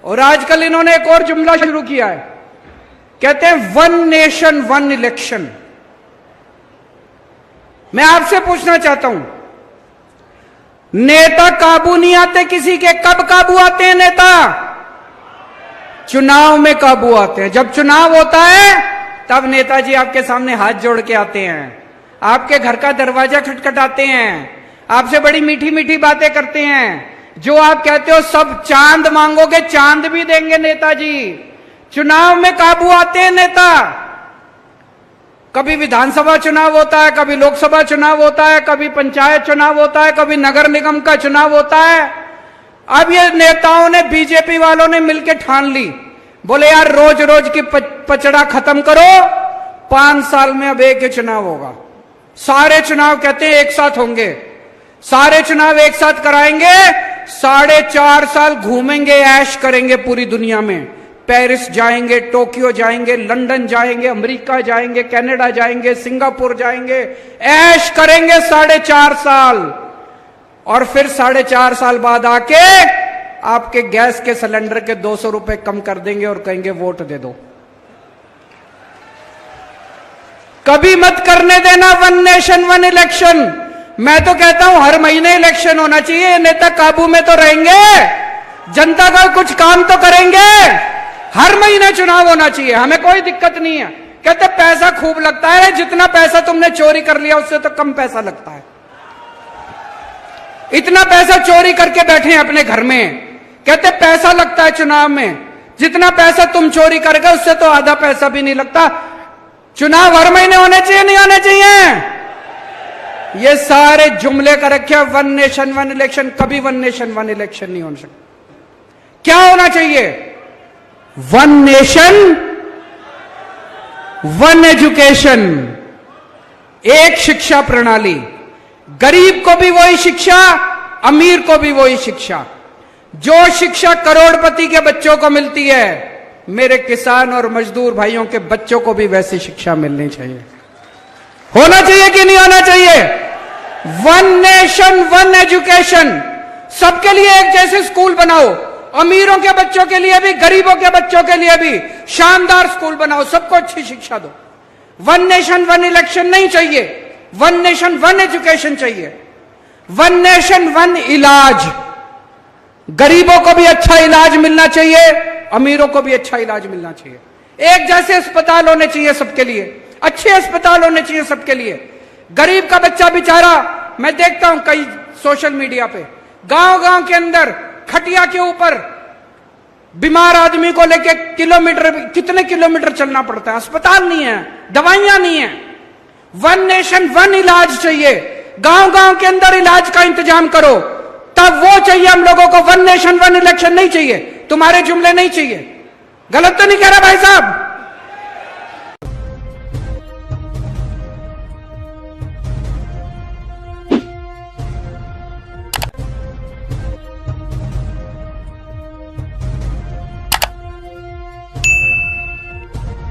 और आजकल इन्होंने एक और जुमला शुरू किया है, कहते हैं वन नेशन वन इलेक्शन। मैं आपसे पूछना चाहता हूं, नेता काबू नहीं आते किसी के, कब काबू आते हैं नेता? चुनाव में काबू आते हैं। जब चुनाव होता है तब नेताजी आपके सामने हाथ जोड़ के आते हैं, आपके घर का दरवाजा खटखटाते हैं, आपसे बड़ी मीठी मीठी बातें करते हैं। जो आप कहते हो सब चांद मांगोगे, चांद भी देंगे नेताजी। चुनाव में काबू आते हैं नेता। कभी विधानसभा चुनाव होता है, कभी लोकसभा चुनाव होता है, कभी पंचायत चुनाव होता है, कभी नगर निगम का चुनाव होता है। अब ये नेताओं ने, बीजेपी वालों ने मिलकर ठान ली, बोले यार रोज रोज की पचड़ा खत्म करो, 5 साल में अब एक ही चुनाव होगा। सारे चुनाव कहते हैं एक साथ होंगे, सारे चुनाव एक साथ कराएंगे, 4.5 साल घूमेंगे, ऐश करेंगे पूरी दुनिया में। पेरिस जाएंगे, टोक्यो जाएंगे, लंदन जाएंगे, अमेरिका जाएंगे, कनाडा जाएंगे, सिंगापुर जाएंगे, ऐश करेंगे 4.5 साल। और फिर 4.5 साल बाद आके आपके गैस के सिलेंडर के 200 रुपए कम कर देंगे और कहेंगे वोट दे दो। कभी मत करने देना वन नेशन वन इलेक्शन। मैं तो कहता हूं हर महीने इलेक्शन होना चाहिए। नेता काबू में तो रहेंगे, जनता का कुछ काम तो करेंगे। हर महीने चुनाव होना चाहिए, हमें कोई दिक्कत नहीं है। कहते पैसा खूब लगता है, जितना पैसा तुमने चोरी कर लिया उससे तो कम पैसा लगता है। इतना पैसा चोरी करके बैठे हैं अपने घर में, कहते पैसा लगता है चुनाव में। जितना पैसा तुम चोरी कर गए उससे तो आधा पैसा भी नहीं लगता। चुनाव हर महीने होने चाहिए, नहीं होने चाहिए? ये सारे जुमले कर रखे वन नेशन वन इलेक्शन। कभी वन नेशन वन इलेक्शन नहीं हो सकता। क्या होना चाहिए? वन नेशन वन एजुकेशन, एक शिक्षा प्रणाली। गरीब को भी वही शिक्षा, अमीर को भी वही शिक्षा। जो शिक्षा करोड़पति के बच्चों को मिलती है, मेरे किसान और मजदूर भाइयों के बच्चों को भी वैसी शिक्षा मिलनी चाहिए। होना चाहिए कि नहीं होना चाहिए? One nation one education. सबके लिए एक जैसे स्कूल बनाओ, अमीरों के बच्चों के लिए भी, गरीबों के बच्चों के लिए भी शानदार स्कूल बनाओ, सबको अच्छी शिक्षा दो। वन नेशन वन इलेक्शन नहीं चाहिए, वन नेशन वन एजुकेशन चाहिए। वन नेशन वन इलाज। गरीबों को भी अच्छा इलाज मिलना चाहिए, अमीरों को भी अच्छा इलाज मिलना चाहिए। एक जैसे अस्पताल होने चाहिए सबके लिए, अच्छे अस्पताल होने चाहिए सबके लिए। गरीब का बच्चा बेचारा, मैं देखता हूं कई सोशल मीडिया पे, गांव गांव के अंदर खटिया के ऊपर बीमार आदमी को लेके कितने किलोमीटर चलना पड़ता है। अस्पताल नहीं है, दवाइयां नहीं है। वन नेशन वन इलाज चाहिए। गांव गांव के अंदर इलाज का इंतजाम करो, तब वो चाहिए हम लोगों को। वन नेशन वन इलेक्शन नहीं चाहिए, तुम्हारे जुमले नहीं चाहिए। गलत तो नहीं कह रहा भाई साहब?